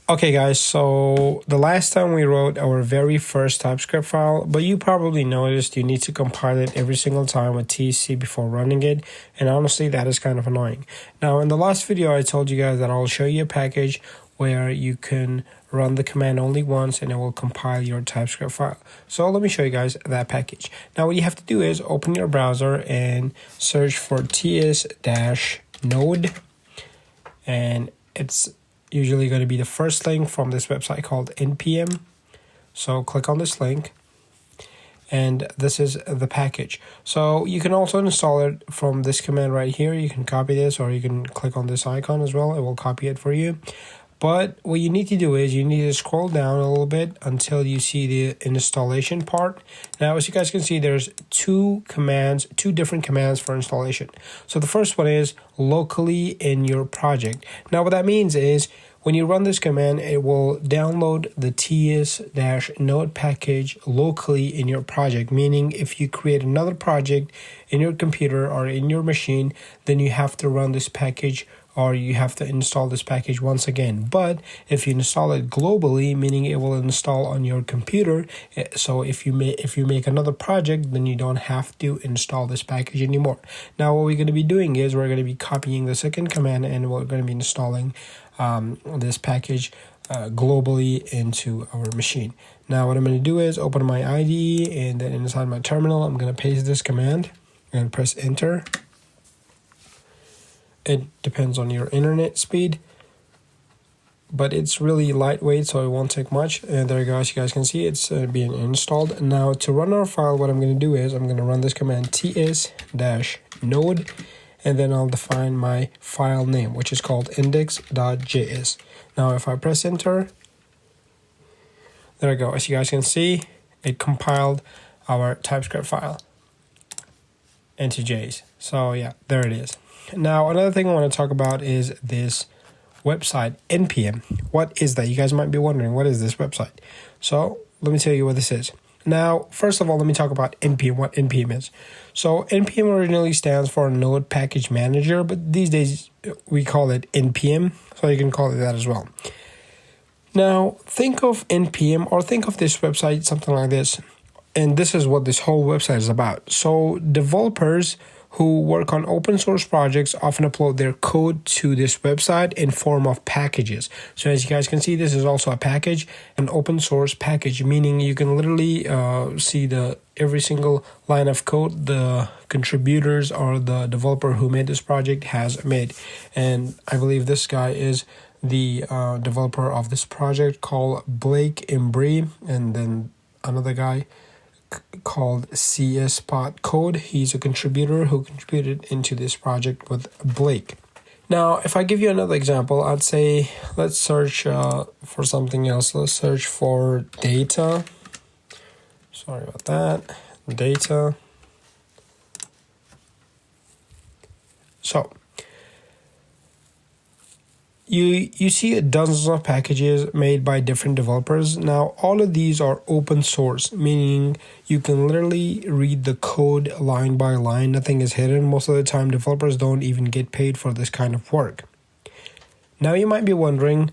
Okay guys, so the last time we wrote our very first TypeScript file, but you probably noticed you need to compile it every single time with TC before running it, and honestly that is kind of annoying. Now in the last video I told you guys that I'll show you a package where you can run the command only once and it will compile your TypeScript file. So let me show you guys that package. Now what you have to do is open your browser and search for ts-node, and it's usually going to be the first link from this website called npm. So click on this link and this is the package. So you can also install it from this command right here. You can copy this or you can click on this icon as well. It will copy it for you. But what you need to do is you need to scroll down a little bit until you see the installation part. Now, as you guys can see, there's two different commands for installation. So the first one is locally in your project. Now, what that means is when you run this command, it will download the ts-node package locally in your project, meaning if you create another project in your computer or in your machine, then you have to run this package or you have to install this package once again. But if you install it globally, meaning it will install on your computer, so if you make another project, then you don't have to install this package anymore. Now what we're going to be doing is we're going to be copying the second command and we're going to be installing this package globally into our machine. Now what I'm going to do is open my IDE, and then inside my terminal I'm going to paste this command and press enter. It depends on your internet speed, but it's really lightweight, so it won't take much. And there you go, as you guys can see, it's being installed. Now to run our file, what I'm going to do is I'm going to run this command ts-node, and then I'll define my file name, which is called index.js. Now if I press enter, there you go, as you guys can see, it compiled our TypeScript file into JS. So yeah, there it is. Now, another thing I want to talk about is this website, npm. What is that? You guys might be wondering, what is this website? So let me tell you what this is. Now, first of all, let me talk about npm, what npm is. So npm originally stands for Node Package Manager, but these days we call it npm, so you can call it that as well. Now, think of npm or think of this website, something like this. And this is what this whole website is about. So developers who work on open source projects often upload their code to this website in form of packages. So as you guys can see, this is also a package, an open source package, meaning you can literally see every single line of code the contributors or the developer who made this project has made. And I believe this guy is the developer of this project called Blake Embry, and then another guy called CSpot Code. He's a contributor who contributed into this project with Blake. Now, if I give you another example, I'd say let's search for something else. Let's search for data. Sorry about that. Data. So you see dozens of packages made by different developers. Now, all of these are open source, meaning you can literally read the code line by line. Nothing is hidden. Most of the time, developers don't even get paid for this kind of work. Now, you might be wondering,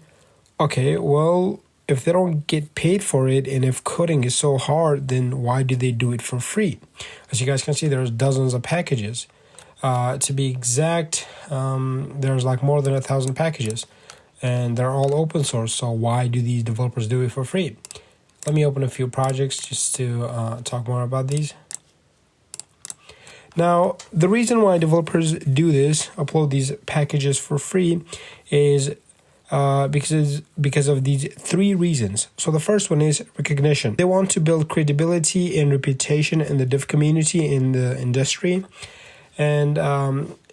okay, well, if they don't get paid for it and if coding is so hard, then why do they do it for free? As you guys can see, there's dozens of packages. To be exact, there's like more than 1,000 packages, and they're all open source. So why do these developers do it for free? Let me open a few projects just to talk more about these. Now, the reason why developers do this, upload these packages for free, is because of these three reasons. So the first one is recognition. They want to build credibility and reputation in the dev community, in the industry. And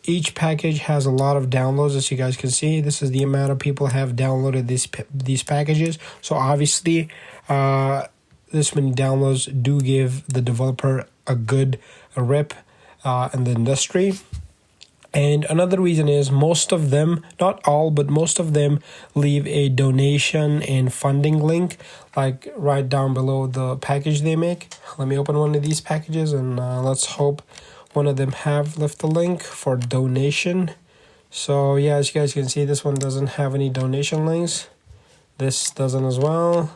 each package has a lot of downloads, as you guys can see. This is the amount of people have downloaded these packages. So obviously, this many downloads do give the developer a good rep in the industry. And another reason is most of them, not all, but most of them leave a donation and funding link, like right down below the package they make. Let me open one of these packages and let's hope one of them have left a link for donation. So yeah, as you guys can see, this one doesn't have any donation links. This doesn't as well.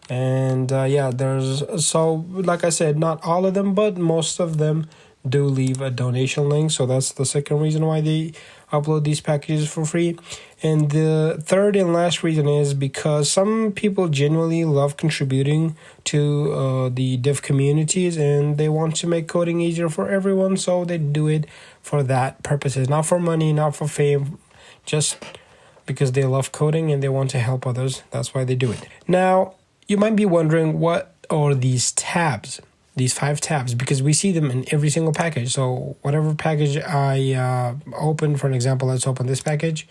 And yeah, there's, so like I said, not all of them, but most of them do leave a donation link. So that's the second reason why they upload these packages for free. And the third and last reason is because some people genuinely love contributing to the dev communities, and they want to make coding easier for everyone. So they do it for that purposes, not for money, not for fame, just because they love coding and they want to help others. That's why they do it. Now, you might be wondering, what are these tabs, these 5 tabs? Because we see them in every single package. So whatever package I open, for an example, let's open this package.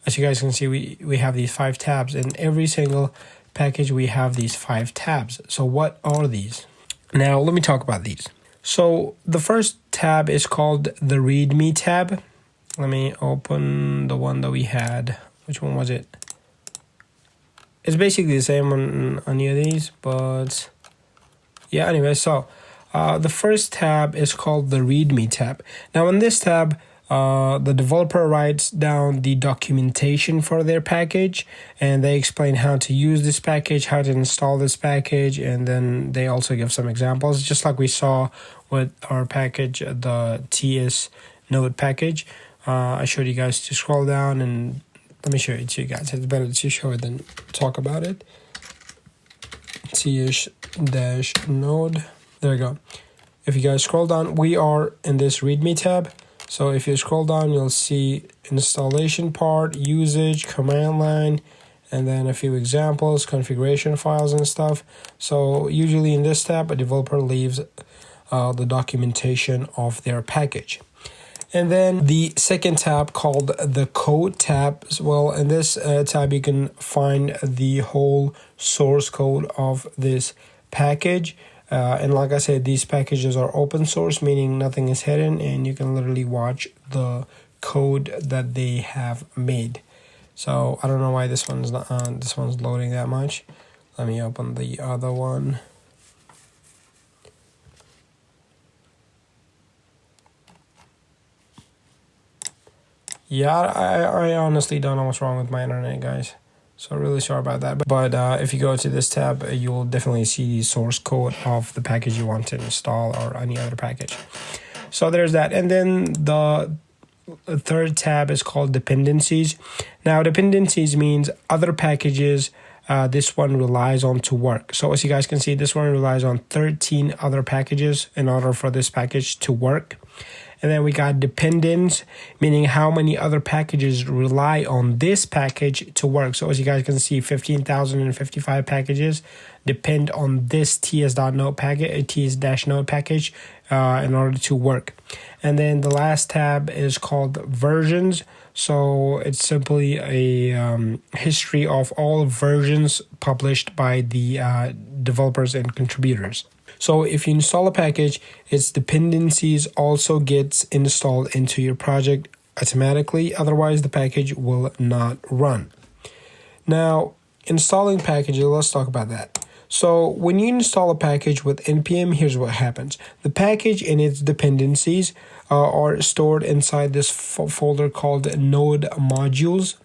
As you guys can see, we have these 5 tabs. In every single package, we have these 5 tabs. So what are these? Now, let me talk about these. So the first tab is called the README tab. Let me open the one that we had. Which one was it? It's basically the same on any of these, but yeah, anyway, so the first tab is called the README tab. Now in this tab, the developer writes down the documentation for their package, and they explain how to use this package, how to install this package, and then they also give some examples, just like we saw with our package, the TS Node package. I showed you guys to scroll down, and let me show it to you guys. It's better to show it than talk about it. TS-node. There you go. If you guys scroll down, we are in this README tab. So if you scroll down, you'll see installation part, usage, command line, and then a few examples, configuration files and stuff. So usually in this tab, a developer leaves the documentation of their package. And then the second tab called the code tab. Well, in this tab, you can find the whole source code of this package. And like I said, these packages are open source, meaning nothing is hidden, and you can literally watch the code that they have made. So I don't know why this one's not this one's loading that much. Let me open the other one. Yeah, I honestly don't know what's wrong with my internet, guys. So really sorry about that. But if you go to this tab, you will definitely see the source code of the package you want to install or any other package. So there's that. And then the third tab is called dependencies. Now, dependencies means other packages this one relies on to work. So as you guys can see, this one relies on 13 other packages in order for this package to work. And then we got dependents, meaning how many other packages rely on this package to work. So as you guys can see, 15,055 packages depend on this ts.node package, ts-node package in order to work. And then the last tab is called versions. So it's simply a history of all versions published by the developers and contributors. So if you install a package, its dependencies also gets installed into your project automatically. Otherwise, the package will not run. Now, installing packages, let's talk about that. So when you install a package with NPM, here's what happens. The package and its dependencies are stored inside this folder called node modules.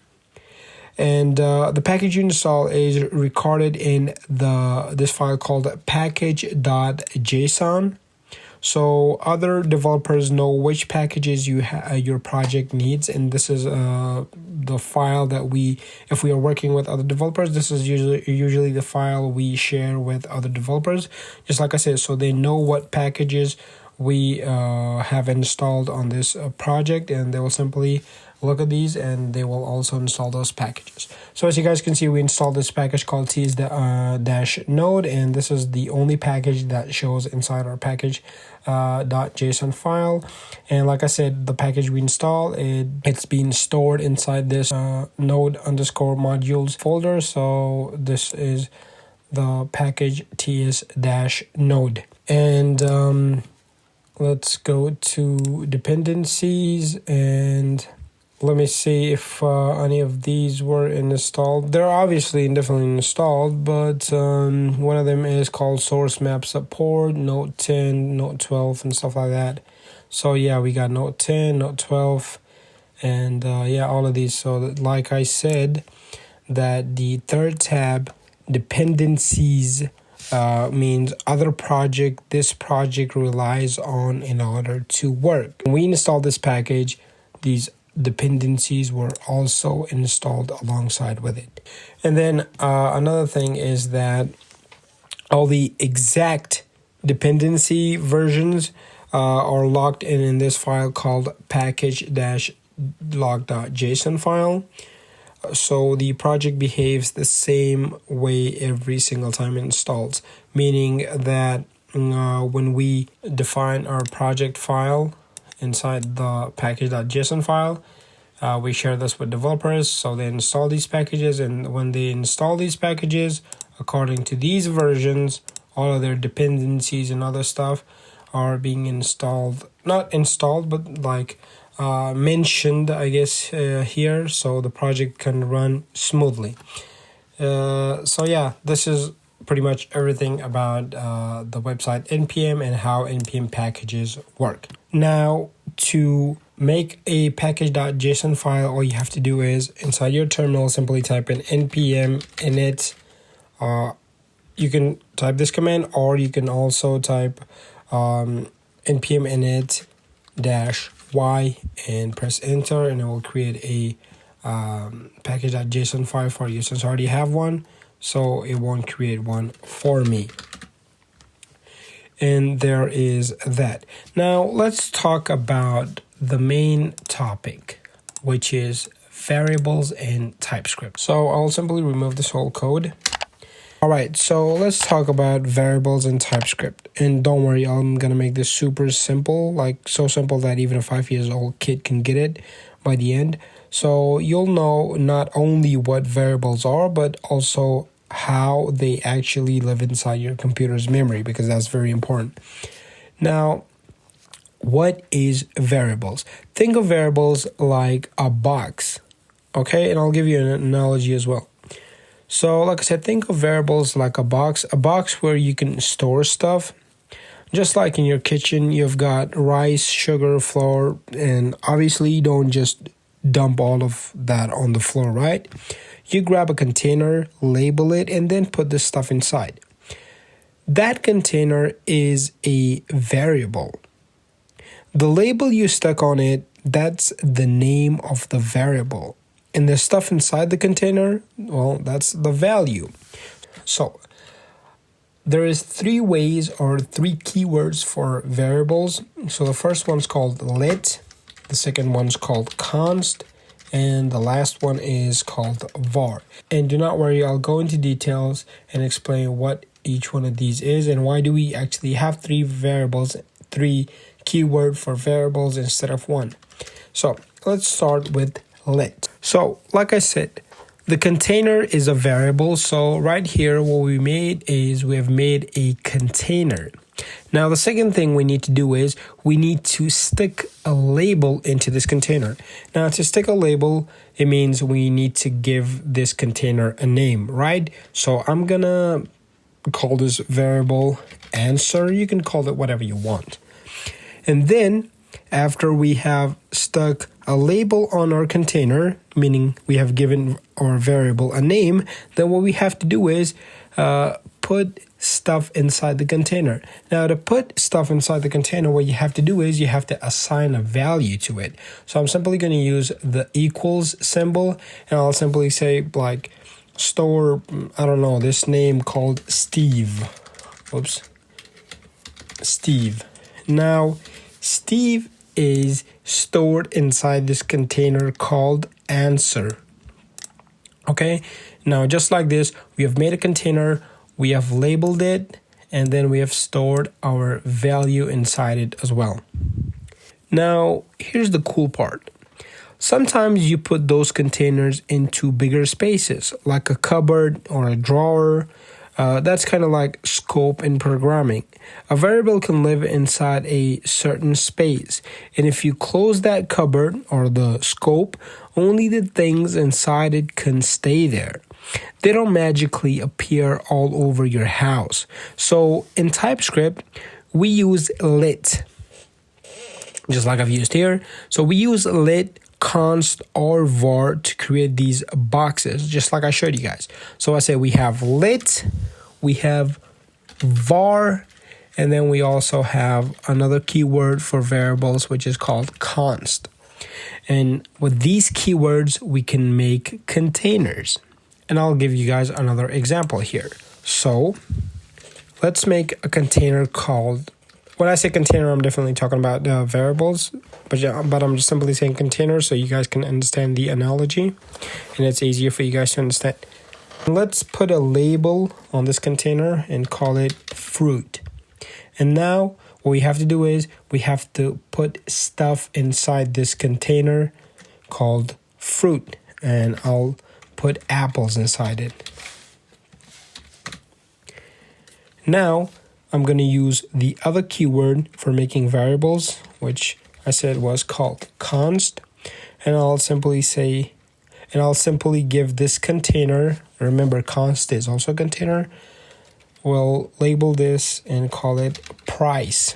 And the package you install is recorded in this file called package.json. So other developers know which packages your project needs, and this is the file that if we are working with other developers, this is usually the file we share with other developers. Just like I said, so they know what packages we have installed on this project, and they will simply look at these and they will also install those packages. So as you guys can see, we installed this package called ts-node, and this is the only package that shows inside our package .json file. And like I said, the package we install, it's being stored inside this node underscore modules folder. So this is the package ts-node. And let's go to dependencies, and let me see if any of these were installed. They're obviously definitely installed, but one of them is called source map support, Note 10, Note 12, and stuff like that. So yeah, we got Note 10, Note 12, and yeah, all of these. So like I said, that the third tab, dependencies, means other project this project relies on in order to work. When we installed this package, these dependencies were also installed alongside with it. And then another thing is that all the exact dependency versions are locked in this file called package-log.json file. So the project behaves the same way every single time it installs, meaning that when we define our project file inside the package.json file, we share this with developers so they install these packages, and when they install these packages according to these versions, all of their dependencies and other stuff are being installed, not installed, but like mentioned, I guess, here, so the project can run smoothly. So yeah, this is pretty much everything about the website npm and how npm packages work. Now, to make a package.json file, all you have to do is inside your terminal simply type in npm init. You can type this command, or you can also type npm init -y and press enter, and it will create a package.json file for you. Since I already have one, so it won't create one for me. And there is that. Now let's talk about the main topic, which is variables in TypeScript. So I'll simply remove this whole code. All right, so let's talk about variables in TypeScript. And don't worry, I'm gonna make this super simple, like so simple that even a 5-year-old kid can get it by the end. So you'll know not only what variables are, but also how they actually live inside your computer's memory, because that's very important. Now, what is variables? Think of variables like a box, okay? And I'll give you an analogy as well. So like I said, think of variables like a box where you can store stuff. Just like in your kitchen, you've got rice, sugar, flour, and obviously you don't just dump all of that on the floor, right? You grab a container, label it, and then put this stuff inside. That container is a variable. The label you stuck on it, that's the name of the variable. And the stuff inside the container, well, that's the value. So there is 3 ways or 3 keywords for variables. So the first one's called let, the second one's called const, and the last one is called var. And do not worry, I'll go into details and explain what each one of these is and why do we actually have 3 variables, 3 keyword for variables instead of 1. So let's start with let. So like I said, the container is a variable. So right here, what we made is we have made a container. Now, the second thing we need to do is we need to stick a label into this container. Now, to stick a label, it means we need to give this container a name, right? So I'm gonna call this variable answer. You can call it whatever you want. And then after we have stuck a label on our container, meaning we have given our variable a name, then what we have to do is put stuff inside the container. Now, to put stuff inside the container, what you have to do is you have to assign a value to it. So I'm simply going to use the equals symbol, and I'll simply say like store, I don't know, this name called Steve. Whoops. Steve. Now, Steve is stored inside this container called answer. Okay, now just like this, we have made a container, we have labeled it, and then we have stored our value inside it as well. Now, here's the cool part. Sometimes you put those containers into bigger spaces, like a cupboard or a drawer. That's kind of like scope in programming. A variable can live inside a certain space, and if you close that cupboard or the scope, only the things inside it can stay there. They don't magically appear all over your house. So in TypeScript, we use let, just like I've used here. So we use let const or var to create these boxes, just like I showed you guys. So I say we have lit, we have var, and then we also have another keyword for variables, which is called const. And with these keywords, we can make containers. And I'll give you guys another example here. So let's make a container called, when I say container, I'm definitely talking about variables, but I'm just simply saying container so you guys can understand the analogy and it's easier for you guys to understand. Let's put a label on this container and call it fruit. And now what we have to do is we have to put stuff inside this container called fruit, and I'll put apples inside it. Now I'm going to use the other keyword for making variables, which I said was called const, and I'll simply give this container, remember const is also a container, we'll label this and call it price.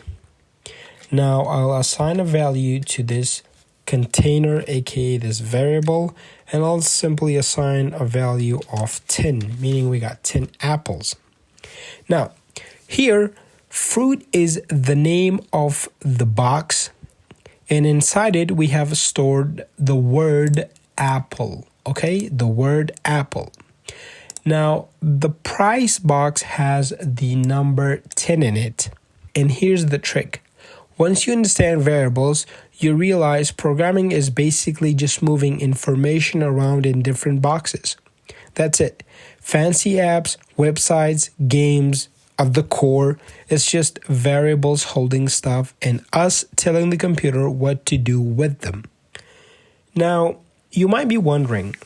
Now I'll assign a value to this container, aka this variable, and I'll simply assign a value of 10, meaning we got 10 apples. Now here, fruit is the name of the box, and inside it we have stored the word apple, okay? The word apple. Now, the price box has the number 10 in it, and here's the trick. Once you understand variables, you realize programming is basically just moving information around in different boxes. That's it. Fancy apps, websites, games, of the core, it's just variables holding stuff and us telling the computer what to do with them. Now, you might be wondering,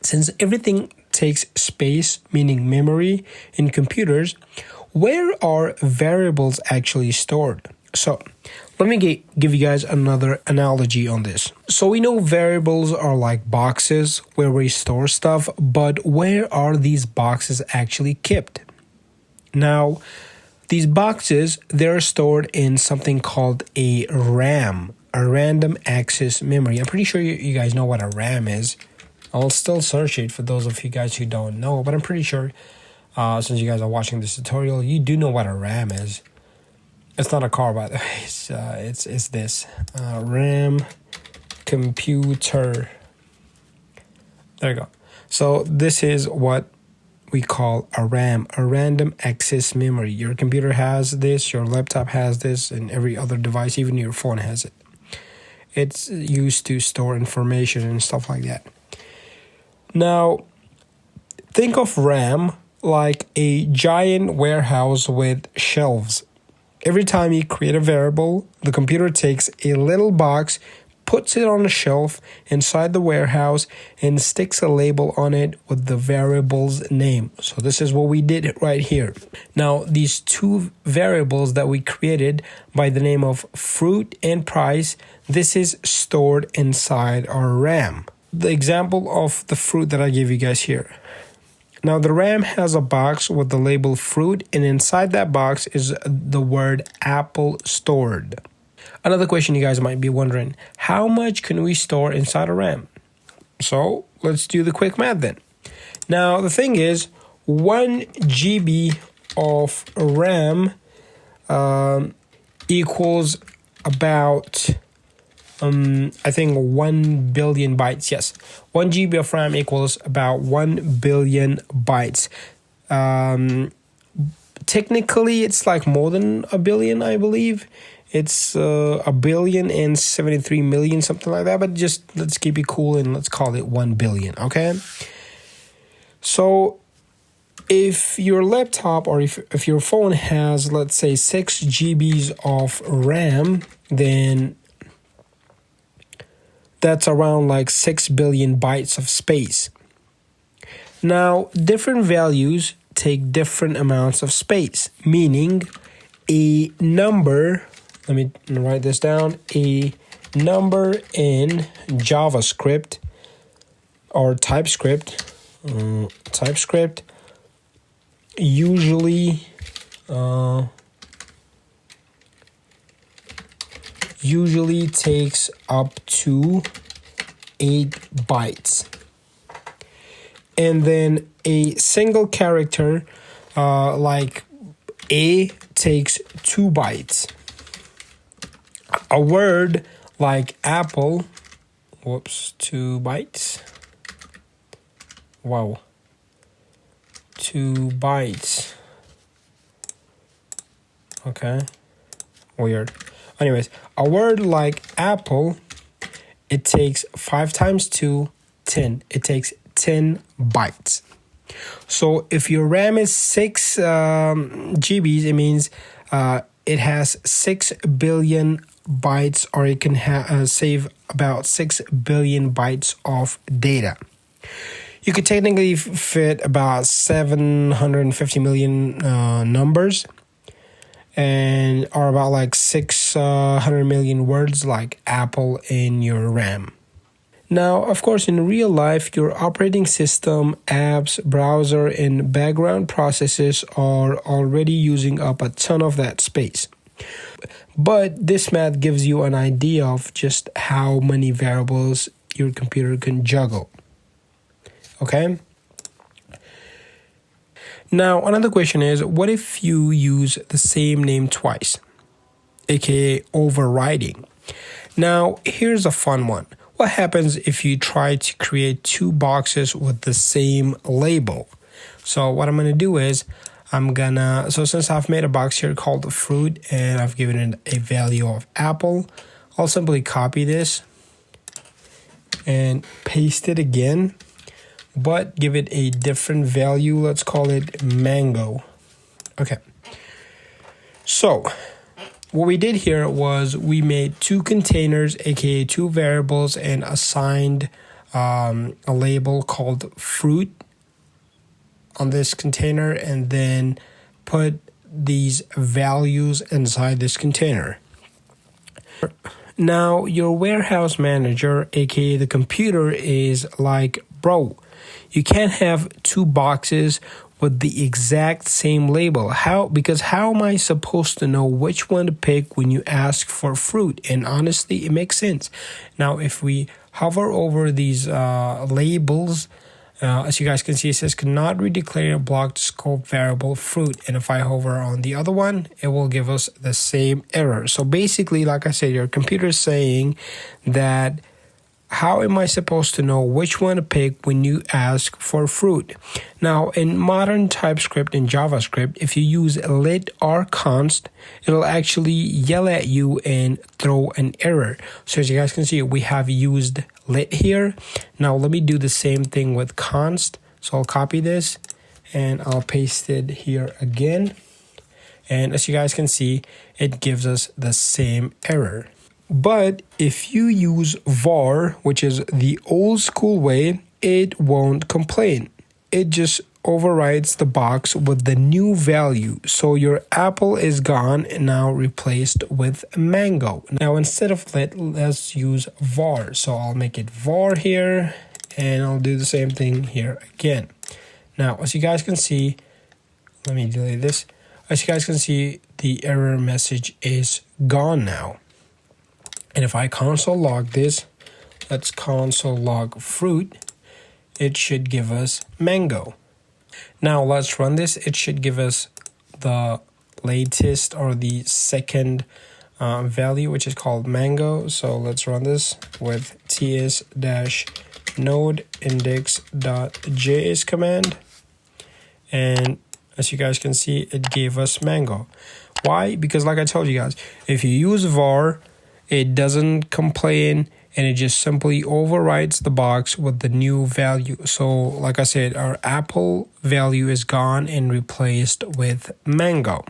since everything takes space, meaning memory, in computers, where are variables actually stored? So, let me give you guys another analogy on this. So we know variables are like boxes where we store stuff, but where are these boxes actually kept? Now, these boxes, they're stored in something called a RAM, a random access memory. I'm pretty sure you guys know what a RAM is. I'll still search it for those of you guys who don't know, but I'm pretty sure since you guys are watching this tutorial, you do know what a RAM is. It's not a car, by the way. It's this RAM computer. There you go. So this is what we call a RAM, a random access memory. Your computer has this, your laptop has this, and every other device, even your phone has it. It's used to store information and stuff like that. Now, think of RAM like a giant warehouse with shelves. Every time you create a variable, the computer takes a little box, puts it on a shelf inside the warehouse, and sticks a label on it with the variable's name. So this is what we did right here. Now, these two variables that we created by the name of fruit and price, this is stored inside our RAM. The example of the fruit that I gave you guys here. Now, the RAM has a box with the label fruit, and inside that box is the word apple stored. Another question you guys might be wondering, how much can we store inside a RAM? So let's do the quick math then. Now, the thing is, 1 GB of RAM equals about, I think 1 billion bytes. Yes, 1 GB of RAM equals about 1 billion bytes. Technically, it's like more than a billion, I believe. It's 1,073,000,000, something like that. But just let's keep it cool and let's call it 1 billion, okay? So if your laptop or if your phone has, let's say, 6 GBs of RAM, then that's around like 6 billion bytes of space. Now, different values take different amounts of space, meaning a number, let me write this down, a number in JavaScript or TypeScript, usually takes up to 8 bytes. And then a single character like A takes 2 bytes. A word like apple, 2 bytes. Wow. 2 bytes. Okay. Weird. Anyways, a word like apple, it takes 5 times 2, 10. It takes 10 bytes. So if your RAM is 6 GBs, it means it has 6 billion bytes, or it can save about 6 billion bytes of data. You could technically fit about 750 million numbers, and are about like 600 million words like apple in your RAM. Now, of course, in real life, your operating system, apps, browser, and background processes are already using up a ton of that space. But this math gives you an idea of just how many variables your computer can juggle. Okay? Now, another question is, what if you use the same name twice, aka overriding? Now, here's a fun one. What happens if you try to create 2 boxes with the same label? So what I'm going to do is, since I've made a box here called fruit and I've given it a value of apple, I'll simply copy this and paste it again, but give it a different value. Let's call it mango. Okay. So what we did here was we made 2 containers, aka 2 variables, and assigned a label called fruit on this container, and then put these values inside this container. Now, your warehouse manager, aka the computer, is like, bro, you can't have 2 boxes with the exact same label. Because how am I supposed to know which one to pick when you ask for fruit? And honestly, it makes sense. Now, if we hover over these labels, as you guys can see, it says cannot redeclare a blocked scope variable fruit. And if I hover on the other one, it will give us the same error. So basically, like I said, your computer is saying that how am I supposed to know which one to pick when you ask for fruit? Now, in modern TypeScript and JavaScript, if you use lit or const, it'll actually yell at you and throw an error. So as you guys can see, we have used lit here. Now, let me do the same thing with const. So I'll copy this and I'll paste it here again. And as you guys can see, it gives us the same error. But if you use var, which is the old school way, it won't complain. It just overrides the box with the new value. So your apple is gone and now replaced with mango. Now instead of lit, let's use var. So I'll make it var here and I'll do the same thing here again. Now, as you guys can see, let me delete this. As you guys can see, the error message is gone now. And if I console log this, let's console log fruit, it should give us mango. Now let's run this. It should give us the latest or the second value, which is called mango. So let's run this with ts-node index.js command. And as you guys can see, it gave us mango. Why? Because like I told you guys, if you use var, it doesn't complain and it just simply overwrites the box with the new value. So like I said, our apple value is gone and replaced with mango.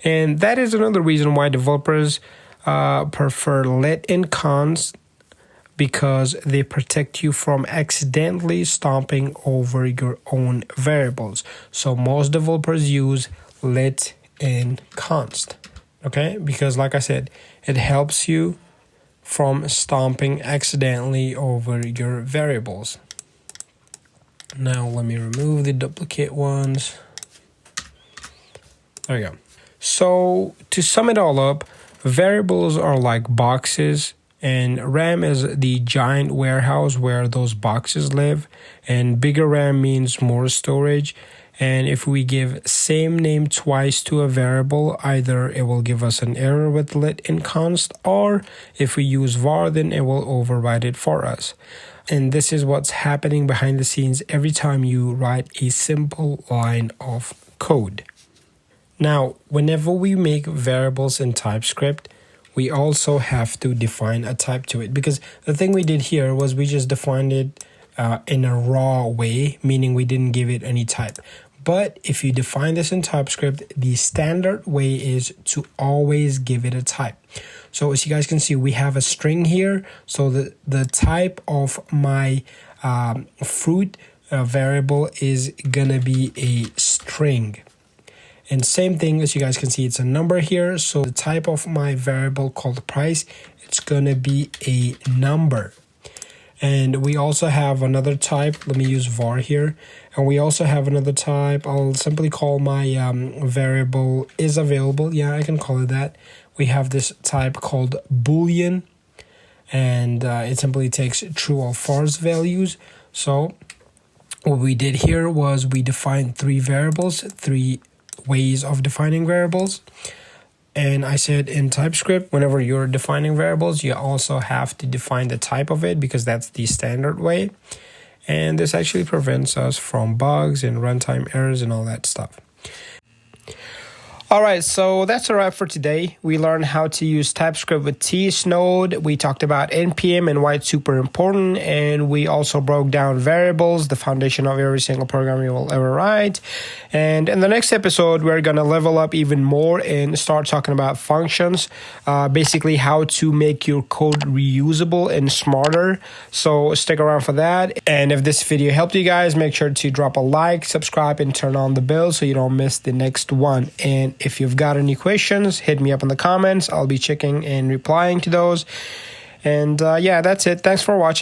And that is another reason why developers prefer lit and const, because they protect you from accidentally stomping over your own variables. So most developers use lit and const. Okay, because like I said, it helps you from stomping accidentally over your variables. Now let me remove the duplicate ones. There we go. So to sum it all up, variables are like boxes And RAM is the giant warehouse where those boxes live, and bigger RAM means more storage. And if we give same name twice to a variable, either it will give us an error with lit in const, or if we use var, then it will override it for us. And this is what's happening behind the scenes every time you write a simple line of code. Now, whenever we make variables in TypeScript, we also have to define a type to it, because the thing we did here was we just defined it in a raw way, meaning we didn't give it any type. But if you define this in TypeScript, the standard way is to always give it a type. So as you guys can see, we have a string here. So the type of my fruit variable is gonna be a string. And same thing, as you guys can see, it's a number here. So the type of my variable called price, it's gonna be a number. And we also have another type. Let me use var here. And we also have another type. I'll simply call my variable is available. Yeah, I can call it that. We have this type called Boolean. And it simply takes true or false values. So what we did here was we defined three variables, three ways of defining variables. And I said in TypeScript, whenever you're defining variables, you also have to define the type of it, because that's the standard way. And this actually prevents us from bugs and runtime errors and all that stuff. All right, so that's a wrap for today. We learned how to use TypeScript with Node. We talked about NPM and why it's super important. And we also broke down variables, the foundation of every single program you will ever write. And in the next episode, we're going to level up even more and start talking about functions, basically how to make your code reusable and smarter. So stick around for that. And if this video helped you guys, make sure to drop a like, subscribe, and turn on the bell so you don't miss the next one. And if you've got any questions, hit me up in the comments. I'll be checking and replying to those. And yeah, that's it. Thanks for watching.